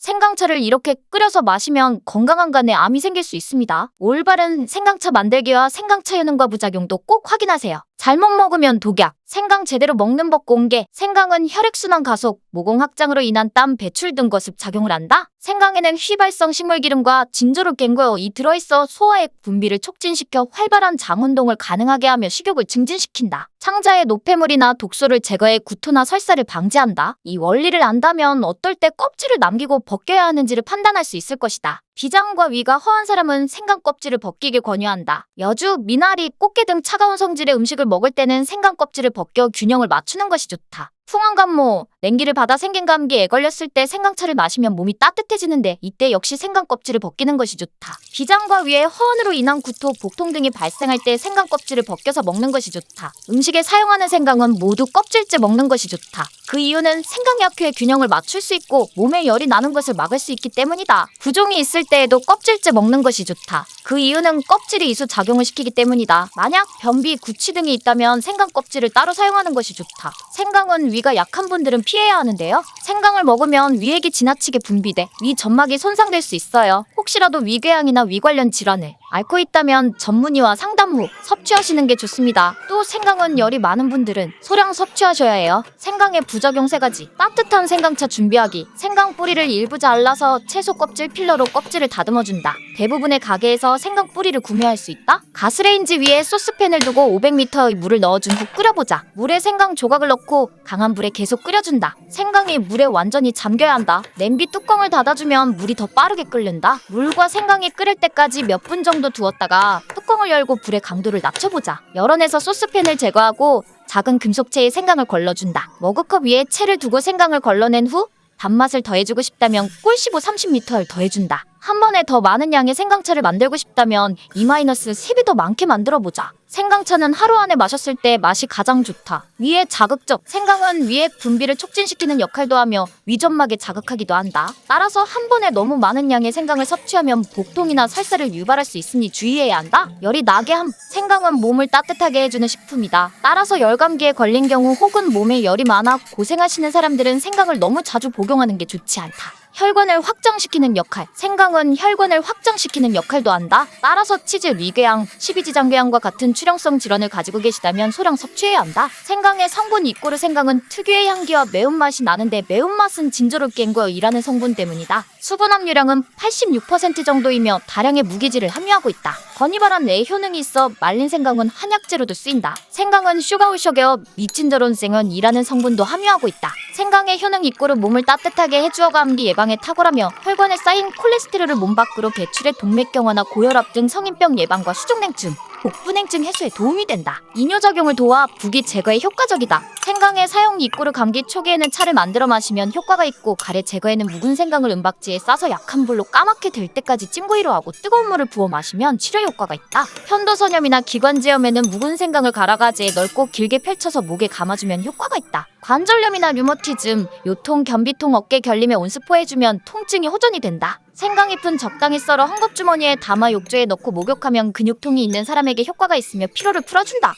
생강차를 이렇게 끓여서 마시면 건강한 간에 암이 생길 수 있습니다. 올바른 생강차 만들기와 생강차 효능과 부작용도 꼭 확인하세요. 잘못 먹으면 독약. 생강 제대로 먹는 법 공개. 생강은 혈액순환 가속, 모공 확장으로 인한 땀 배출 등 거습 작용을 한다. 생강에는 휘발성 식물기름과 진저로갱고이 들어있어 소화액 분비를 촉진시켜 활발한 장운동을 가능하게 하며 식욕을 증진시킨다. 창자의 노폐물이나 독소를 제거해 구토나 설사를 방지한다. 이 원리를 안다면 어떨 때 껍질을 남기고 벗겨야 하는지를 판단할 수 있을 것이다. 비장과 위가 허한 사람은 생강 껍질을 벗기길 권유한다. 여주, 미나리, 꽃게 등 차가운 성질의 음식을 먹을 때는 생강 껍질을 벗겨 균형을 맞추는 것이 좋다. 풍한감모, 냉기를 받아 생긴 감기에 걸렸을 때 생강차를 마시면 몸이 따뜻해지는데 이때 역시 생강 껍질을 벗기는 것이 좋다. 비장과 위의 허언으로 인한 구토, 복통 등이 발생할 때 생강 껍질을 벗겨서 먹는 것이 좋다. 음식에 사용하는 생강은 모두 껍질째 먹는 것이 좋다. 그 이유는 생강약효의 균형을 맞출 수 있고 몸에 열이 나는 것을 막을 수 있기 때문이다. 부종이 있을 때에도 껍질째 먹는 것이 좋다. 그 이유는 껍질이 이수 작용을 시키기 때문이다. 만약 변비, 구취 등이 있다면 생강 껍질을 따로 사용하는 것이 좋다. 생강은 위가 약한 분들은 피해야 하는데요. 생강을 먹으면 위액이 지나치게 분비돼 위 점막이 손상될 수 있어요. 혹시라도 위궤양이나 위 관련 질환을 앓고 있다면 전문의와 상담 후 섭취하시는 게 좋습니다. 또 생강은 열이 많은 분들은 소량 섭취하셔야 해요. 생강의 부작용 3가지. 따뜻한 생강차 준비하기. 생강 뿌리를 일부 잘라서 채소 껍질 필러로 껍질을 다듬어준다. 대부분의 가게에서 생강 뿌리를 구매할 수 있다. 가스레인지 위에 소스팬을 두고 500ml의 물을 넣어준 후 끓여보자. 물에 생강 조각을 넣고 강한 불에 계속 끓여준다. 생강이 물에 완전히 잠겨야 한다. 냄비 뚜껑을 닫아주면 물이 더 빠르게 끓는다. 물과 생강이 끓을 때까지 몇 분 정도 두었다가 뚜껑을 열고 불의 강도를 낮춰보자. 열원에서 소스팬을 제거하고 작은 금속체에 생강을 걸러준다. 머그컵 위에 채를 두고 생강을 걸러낸 후 단맛을 더해주고 싶다면 꿀15 30ml 더해준다. 한 번에 더 많은 양의 생강차를 만들고 싶다면 2-3배 더 많게 만들어보자. 생강차는 하루 안에 마셨을 때 맛이 가장 좋다. 위의 자극적. 생강은 위액 분비를 촉진시키는 역할도 하며 위점막에 자극하기도 한다. 따라서 한 번에 너무 많은 양의 생강을 섭취하면 복통이나 설사를 유발할 수 있으니 주의해야 한다. 열이 나게 함. 생강은 몸을 따뜻하게 해주는 식품이다. 따라서 열감기에 걸린 경우 혹은 몸에 열이 많아 고생하시는 사람들은 생강을 너무 자주 복용하는 게 좋지 않다. 혈관을 확장시키는 역할. 생강은 혈관을 확장시키는 역할도 한다. 따라서 치질, 위궤양, 십이지장궤양과 같은 출혈성 질환을 가지고 계시다면 소량 섭취해야 한다. 생강의 성분 이꼬르. 생강은 특유의 향기와 매운맛이 나는데 매운맛은 진저로갱고이라는 성분 때문이다. 수분 함유량은 86% 정도이며 다량의 무기질을 함유하고 있다. 건이발한 뇌 효능이 있어 말린 생강은 한약재로도 쓰인다. 생강은 슈가우셔게어 미친저론생은이라는 성분도 함유하고 있다. 생강의 효능 이꼬르. 몸을 따뜻하게 해주어 감기 예방에 탁월하며 혈관에 쌓인 콜레스테롤을 몸 밖으로 배출해 동맥경화나 고혈압 등 성인병 예방과 수족냉증, 복부냉증 해소에 도움이 된다. 이뇨작용을 도와 부기 제거에 효과적이다. 생강의 사용 이꼬르. 감기 초기에는 차를 만들어 마시면 효과가 있고 가래 제거에는 묵은 생강을 은박지에 싸서 약한 불로 까맣게 될 때까지 찜구이로 하고 뜨거운 물을 부어 마시면 치료 효과가 있다. 편도선염이나 기관지염에는 묵은 생강을 갈아 가지에 넓고 길게 펼쳐서 목에 감아주면 효과가 있다. 관절염이나 류머티즘, 요통, 변비통, 어깨 결림에 온스포해주면 통증이 호전이 된다. 생강잎은 적당히 썰어 헝겊주머니에 담아 욕조에 넣고 목욕하면 근육통이 있는 사람에게 효과가 있으며 피로를 풀어준다.